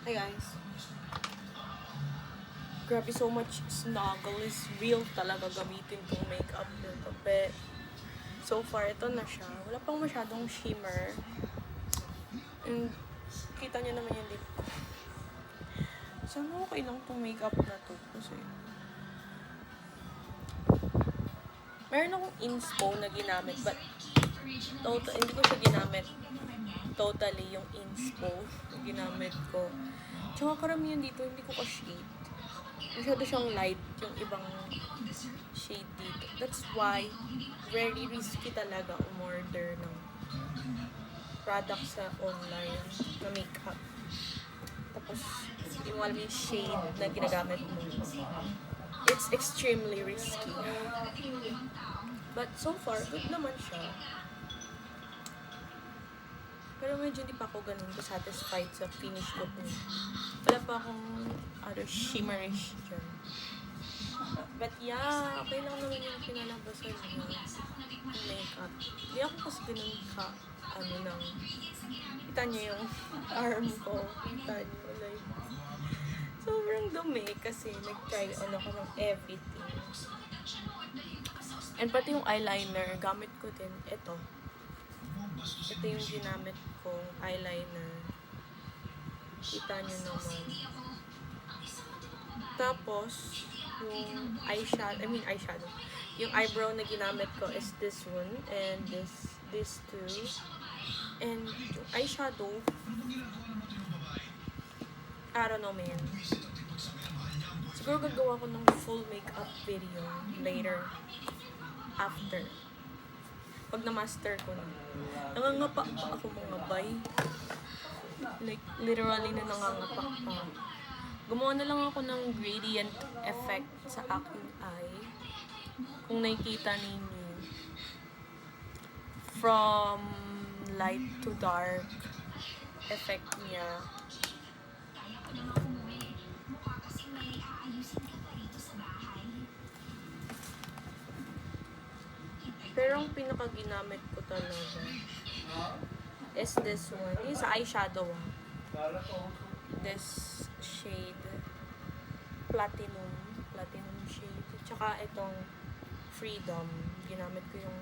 Hey guys. Grabe, so much snuggle is real talaga gamitin tong makeup nito. But, so far, ito na siya. Wala pang masyadong shimmer. And, kita niyo naman yung lip ko. Sana okay lang tong makeup na to. Kasi, meron akong inspo na ginamit. But, hindi ko siya ginamit totally yung inspo na ginamit ko. Tsaka karamihan dito, hindi ko ka-shade. Masyado siyang light yung ibang shade dito. That's why, very risky talaga umorder ng product sa online na makeup. Tapos, hindi mo alam yung shade na ginagamit mo. It's extremely risky. But so far, good naman siya. Pero medyo hindi pa ako ganun satisfied sa finish look niya. Wala pa akong other shimmerish dyan. But yeah, okay lang naman yung pinalabasan niya. Yung makeup. Hindi ako kasi ganun kita niyo yung arm ko. Kita niyo, like, sobrang dumi kasi nag-try on ako ng everything. And pati yung eyeliner, gamit ko din. Ito yung ginamit kong eyeliner. Kita nyo naman. Tapos, yung eyeshadow. Yung eyebrow na ginamit ko is this one. And this two. And yung eyeshadow, I don't know, man. Siguro gagawa ko ng full makeup video later. After. Pag na-master ko na. Nangangapa pa ako mga bay. Like, literally na nangangapa pa. Gumawa na lang ako ng gradient effect sa aking eye. Kung nakikita ninyo. From light to dark effect niya. Pero ang pinaka-ginamit ko talaga is this one. Yung sa eyeshadow. This shade. Platinum shade. Tsaka itong Freedom. Ginamit ko yung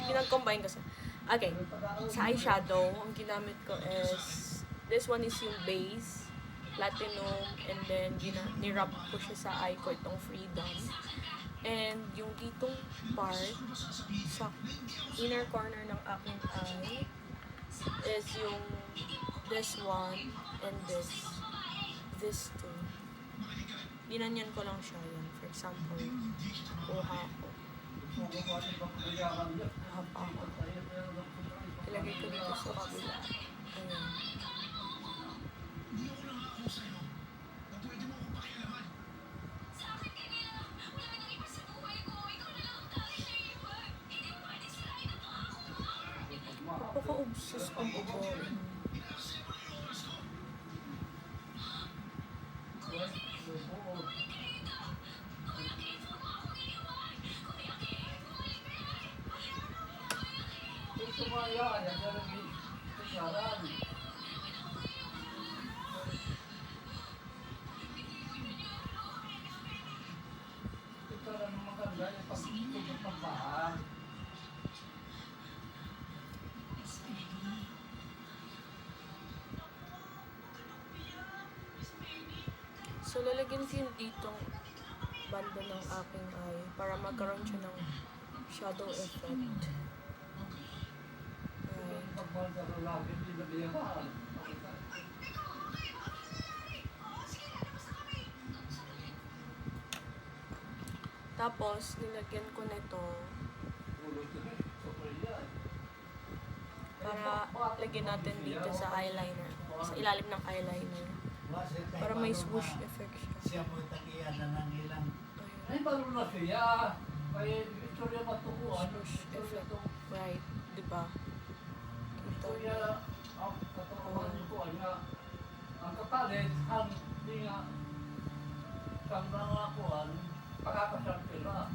pinag-combine ko sa... Okay. Sa eyeshadow, ang ginamit ko is... This one is yung base. Platinum. And then, nirap ko siya sa eye ko itong Freedom. And yung ditong part sa inner corner ng aking eye is yung this one and this two. Dinanyan ko lang siya yan. For example, kuha ko. Ilagay ko dito sa kabila. Ayan. Napaka-obsessed ang babae. So, lalagyan ko yung ditong banda ng aking eye para magkaroon siya ng shadow effect. Tapos, nilagyan ko nito para lagyan natin dito sa eyeliner. Sa ilalim ng eyeliner. Para may swoosh effect siya. Siya mo tagiyan na nang ilang. Ay, baro na siya. May istorya matukuan. Swoosh effect. Right, diba? Istorya, ang katukuan ko, ang kapalit, ang di nga, kang nangakuan, pakakasyan sila.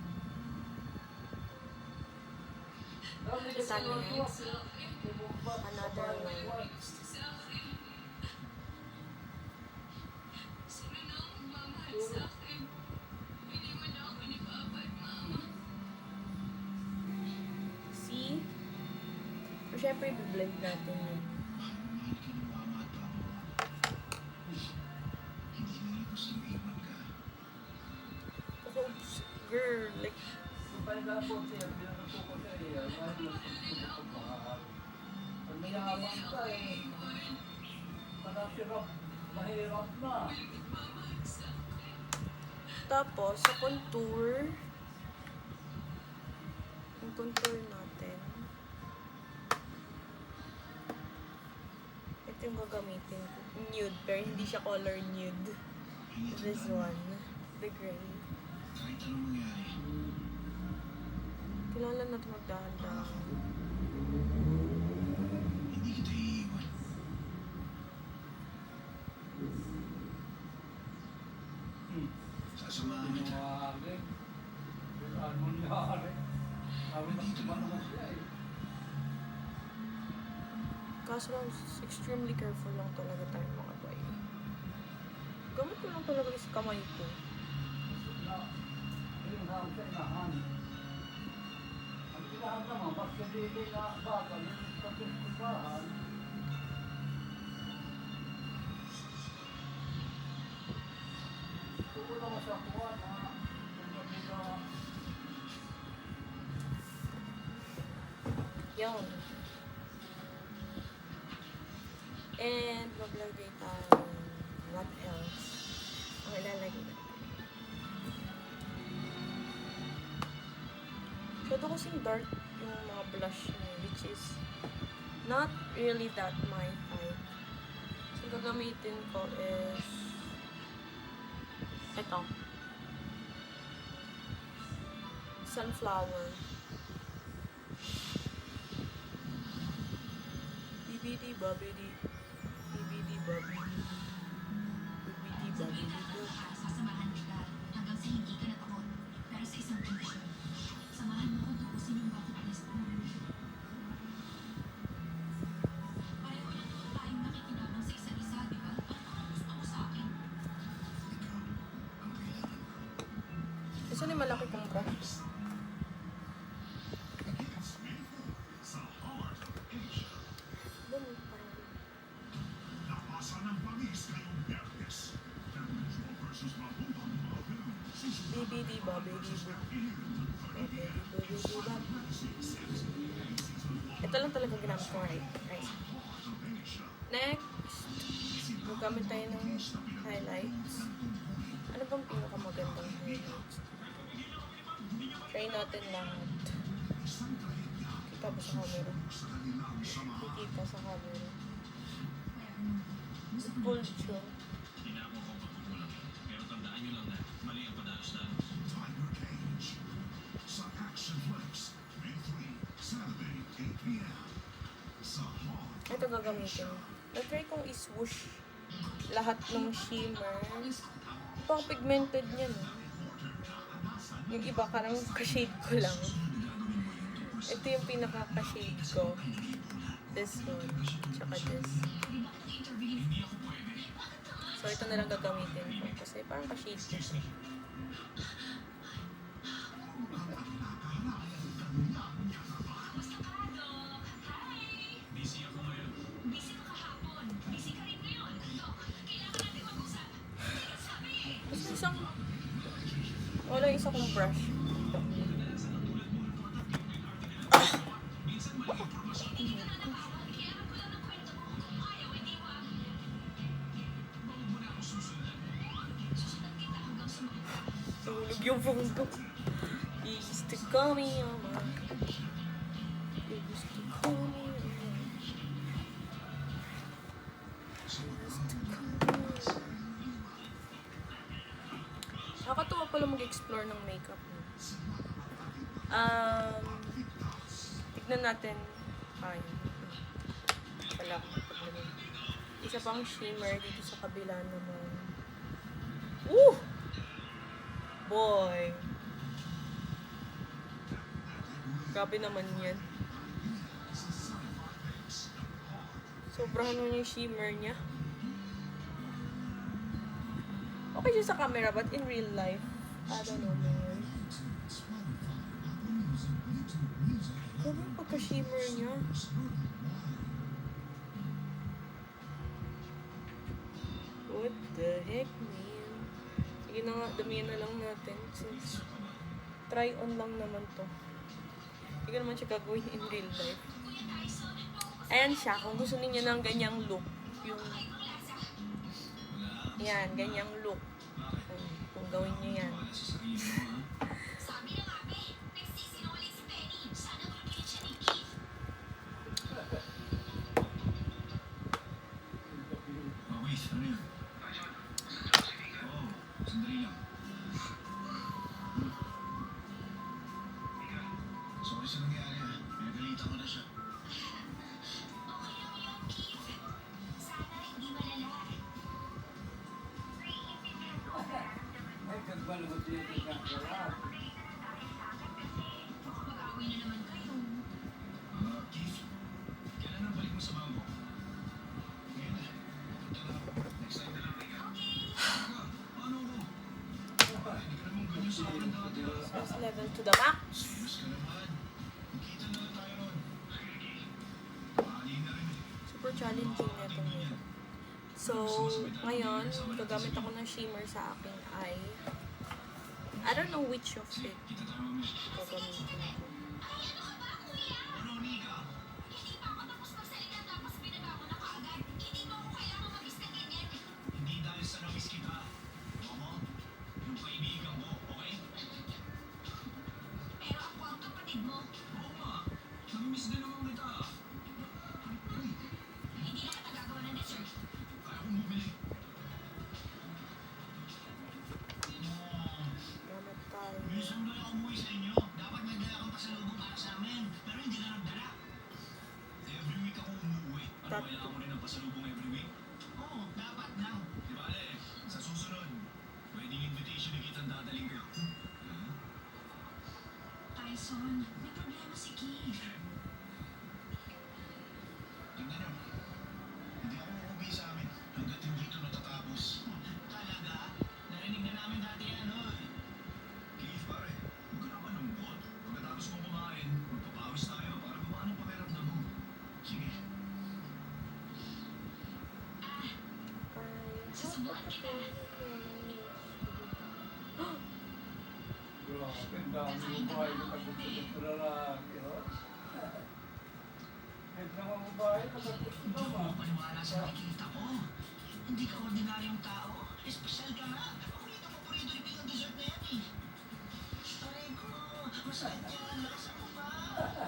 Another one. i-blend natin yun. Oops, girl, like, Kapag po siya, pinatuto ko siya eh. Mahal mo sa pagmahal. Pag mayaman ka eh, mahirap na. tapos, sa contour, yung contour natin, ito yung gagamitin ko. Nude, pero hindi siya color nude. This one, the gray. Kahit anong mangyari, Kailangan natin magdahan-dahan. hindi kita iiwan. Sasamahan kita. Nangyari. Ano nangyari? Sabi na kumano siya eh. Kaso lang, extremely careful lang talaga tayo mga boy. Gamit ko lang talaga is kamay ko. Ayun na ang inahan. Ang inahan naman, mas hindi na baka, yung pagkakahan. Ito naman sa kuha na, Yun. And maglagay tayo. What else? Ang ilalagay natin. Masyado kasing dark yung mga blush niya, which is not really that my type. So, gagamitin ko is ito. Sunflower. Bibidi babidi. Bibidi babidi. Bibidi babidi. Sasamahan kita hanggang sa hindi ka natakot. Pero sa isang kondisyon. Samahan mo ko tukusin yung bucket list mo. Pareho lang naman tayong nakikinabang sa isa't isa, di ba? Ano gusto mo sa akin? Ikaw ang kailangan ko. Gusto ni malaki kong brush. Doon, parang bibidi babidi. Ito lang talaga ginamit ko right. Next, gagamit tayo ng highlights. Ano bang pinakamagandang highlights? Try natin lahat. Kita ba sa camera? Kita sa camera. Gold siya. Ito gagamitin. Na-try kong iswoosh lahat ng shimmer. Pang pigmented niya, no? Yung iba karang ka-shade ko lang. Ito yung pinaka-ka-shade ko. This one. Tsaka this. So, ito na lang gagamitin ko. Kasi parang ka-shade ko siya. Busy ka kahapon. Busy ka rin ngayon. Kailangan natin mag-usap. Kasi isang... Wala yung isa kong brush. Tulog yung phone ko. You used to call me on my... You used to call me on my... Nakakatuwa pala mag-explore ng makeup. Tignan natin. Ay. Wala. Isa pang shimmer dito sa kabila naman. Woo! Boy! Grabe naman yan. Sobrahan mo yung shimmer niya. Okay siya sa camera, but in real life, I don't know, man. Grabe yung pagka-shimmer niya. What the heck, man? Sige na nga, damihan na lang natin since try on lang naman to. Hindi ko naman siya gagawin in real life. Ayan siya, kung gusto niyo ng ganyang look, yung yan, ganyang look. Kung gawin niyo yan. Sabi ng ate, nagsisinungaling si Penny. Sana mapilit siya ni Keith. Oh, wait, ano yun? Oo, sandali lang. Sorry sa nangyari ha. Pinagalitan ko na siya. Okay lang yun, Keith. Sana hindi malala. Ay, kagba naman tinitignan ko lang. Baka mag-away na naman kayo. Keith, kailan ang balik mo sa bangko? Ngayon na. Punta na ako. Next time na lang. Teka, paano ko? Hindi ka naman ganyan sa akin dati ha. Stress level to the max. Serious ka naman. Kita na lang tayo ron. Mali na rin eh. Super challenging na itong nito. So, ngayon, gagamit ako ng shimmer sa aking eye. I don't know which of it Kita tayo mamaya. gagamitin ko. Ay, ano ka ba, kuya? Ano, Nika? Hindi pa ako tapos magsalita tapos binaba mo na kaagad. Hindi mo ako kailangan mag-is na ganyan. Hindi dahil sa namiss kita. Momo, yung kaibigan mo, okay? Pero ako ang kapatid mo. Oo nga. Namimiss din naman kita. Uy, Hindi na kita gagawa ng dessert. kaya kong bumili. Gamit tayo. Minsan na ako umuwi sa inyo. Dapat may dala kang pasalubong para sa amin. Pero hindi ka nagdala. Every week ako umuwi. Ano, Tatlo. kailangan mo rin ng pasalubong every week? Oo, dapat lang. Di ba, Ale? Sa susunod, wedding invitation ni Kitang dadaling ko. Tyson, may problema si Keith. Tingnan nyo. Hindi ako uuwi sa amin hanggat hindi ito natatapos. Talaga? Narinig na namin dati yan, oy. Keith, pare, huwag ka na malungkot. Pagkatapos mo kumain, magpapawis tayo para gumaan ang pakiramdam mo. Sige. Susubukan kita. Grabe, ang dami yung bahay na tagusto-gusto na lalaki, no? Kahit naman babae, tagusto naman. Paniwala sa nakikita ko. Hindi ka ordinaryong tao. Espesyal ka nga. Paborito ni Ping ang dessert na yan eh. Aray ko, masakit yan. Lakasan mo pa.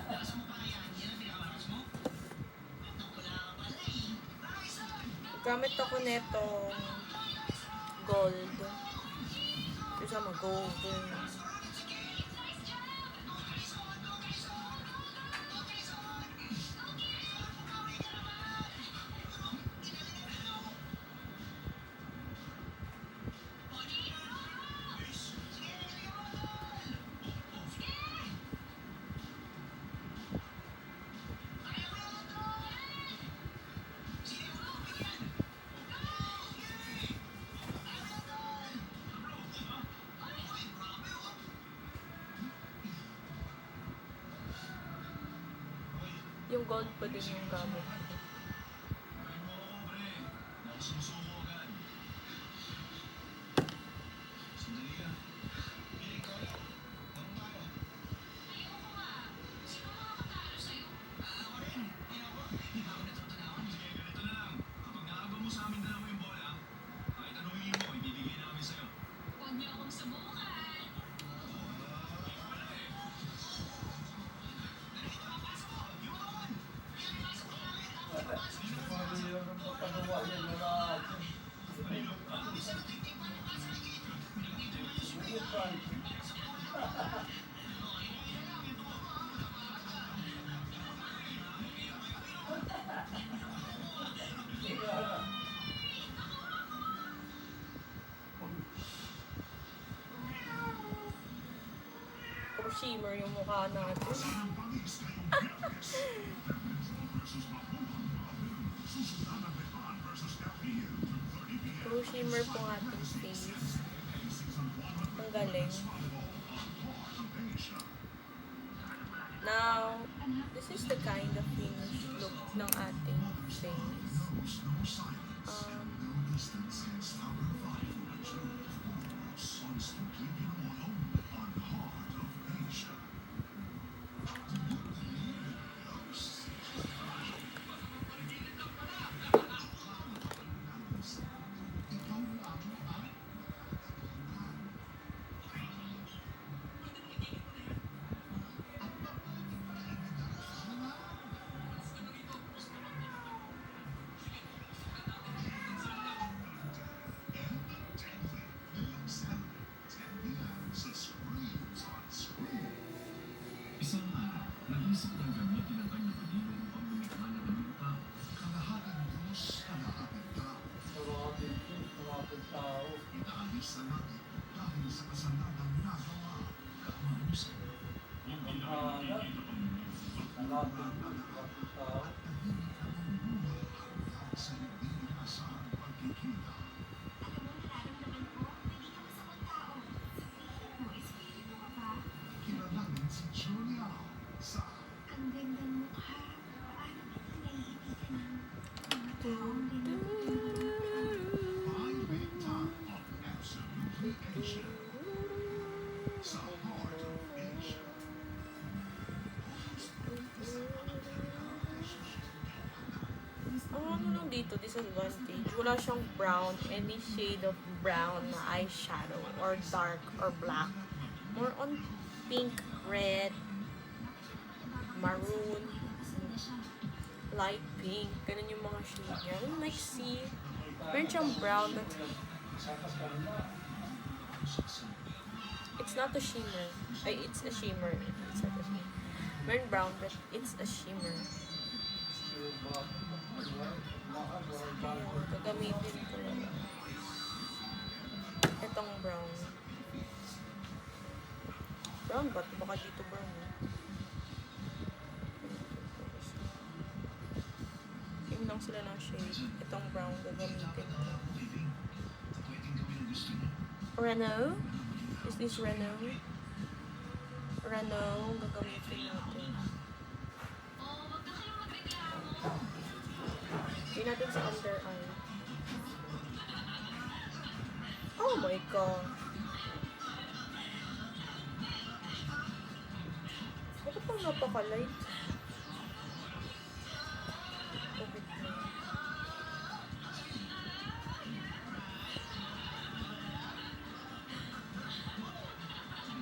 Lakasan mo pa yan. Yan ang pinakamalakas mo. Wala ka pala eh. Tyson! Gamit ako netong gold. Isa mag-gold. Yung gold pa din yung gamit ko. Gawin mo ako, pre. Nakasusuko agad. Sandali lang. Pili ka ulit. Tanong tayo. Ayoko nga. Sino makakatalo sa'yo? Ako rin. Ayoko. Hindi ba ako natutunawan? Sige, ganito na lang. Kapag naagaw mo sa amin dalawa yung bola, kahit anong hingin mo, ibibigay namin sa'yo. Huwag niyo akong subukan. Mali lang ang pagkagawa niya na lalaki. Sige, Frank. Puro shimmer yung mukha natin. Puro shimmer po ang ating face. Ang galing. Now, this is the kind of finished look ng ating face. tao. Inaalis na natin dahil sa kasalanang nagawa. Kamanusan. Ang alat, sa lahat ng mga tao. Tahimik na bumubuhay hanggang sa hindi inasahang pagkikita. Alam mo, nararamdaman ko, hindi ka masamang tao. Sabihin mo, espiritu ka ba? Kilalanin si Julia sa Ang gandang mukha. Paano ba naiibig ka ng mga taong ganyan? Five-Way Time of Absolutely Asia. Sa Heart of Asia. Ang ano lang dito, disadvantage, wala siyang brown, any shade of brown na eyeshadow, or dark, or black. More on pink, red, maroon, light pink, ganun yung mga shade niya. Like, see, meron siyang brown, but it's not a shimmer. Ay, it's a shimmer. It's not a shimmer. Meron brown, but it's a shimmer. Ayun, gagamitin ko lang. Itong brown. Brown ba? Baka dito brown. Yun lang sila ng shade. Itong brown gagamitin ko. Renault? Is this Renault? Renault gagamitin natin. Hindi natin sa under eye. Oh my god. Bakit pang napaka-light? Bakit na?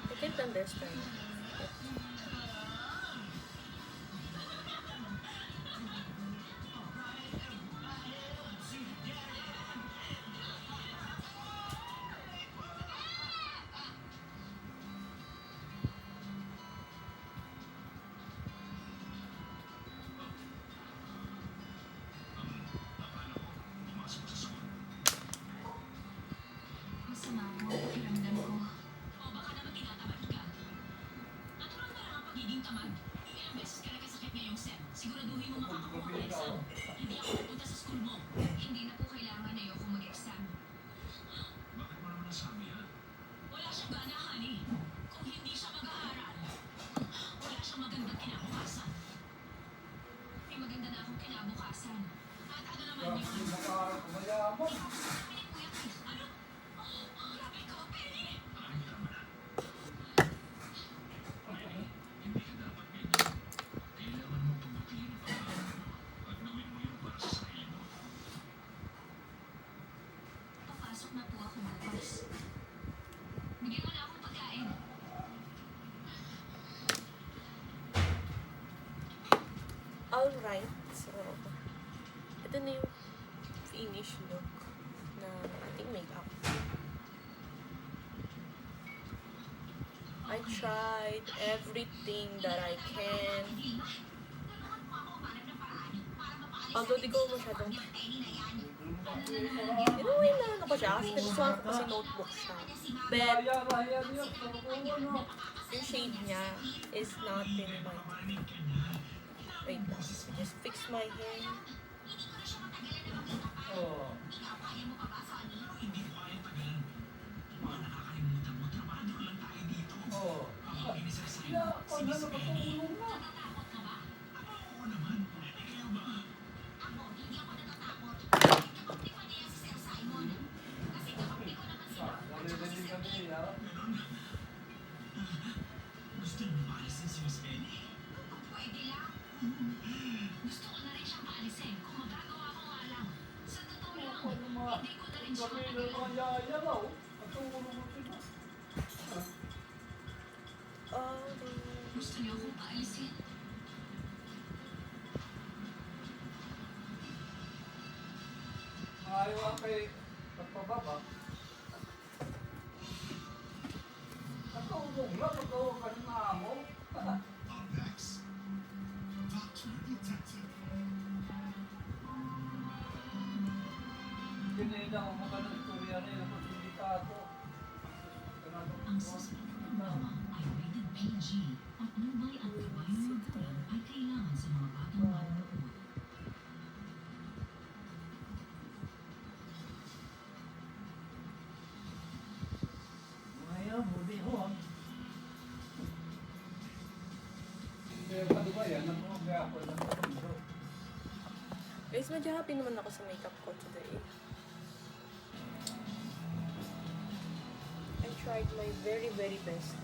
I can't understand. Masama po ang pakiramdam ko. O baka naman tinatamad ka. Natural na lang ang pagiging tamad. Ilang beses ka nagkasakit ngayong set. Siguraduhin mo makakakuha ng exam. Hindi ako pupunta sa school mo. Hindi na po kailangan ayoko mag-exam. Bakit mo naman nasabi yan? Wala siyang gana, honey. Kung hindi siya mag-aaral, wala siyang magandang kinabukasan. May maganda na akong kinabukasan. At ano naman Kaya yun? hindi makaharap ko mayaman. Sabi ni Kuya Chris, Ano? Grabe ka, Penny! Maraming tama na. Hindi ka dapat ganyan. Kailangan mo pagpapilin ang pangarap mo at gawin mo yun para sa sarili mo. papasok na po ako bukas. Bigyan mo na akong pagkain. Alright, so ito na yung finish look na ating makeup. I tried everything that I can. Although di ko masyadong inuwi na ano ko siya kasi nagustuhan ko kasi notebook siya. But Kaya niya, ano. yung shade niya is not really my wait lang. Just fix my hair. Oh. Hindi ko kaya tagalan. Mga nakakalimutan mo, trabador lang tayo dito. Oh. Ang inisasabi Kaya, mo, pag ano, patulong na. oo naman. Kaya ba? Ako, hindi ako natatakot. Kapag ko niya si Sir Simon. Kasi kapag ko naman sila. Narinig kami niya. Gusto mo maalisin si Miss Ellie? Kung pwede lang. Gusto ko na rin siyang paalisin. Kung magagawa ko nga lang. Sa totoo lang, Ano mga, hindi ko na rin siya kami ng matagalan. mga yaya raw. At tulong mo sila. Gusto niyo akong paalisin. Ayaw ang kay pagpababa. Natulong lang, magkawag ka ng amo. Up next, Dr. Detective. Kinita ko mga ng istorya rin. Pero pa Dubai yan, nagpapagaya ako ng mundo. Guys, medyo happy naman ako sa makeup ko today. I tried my very, very best.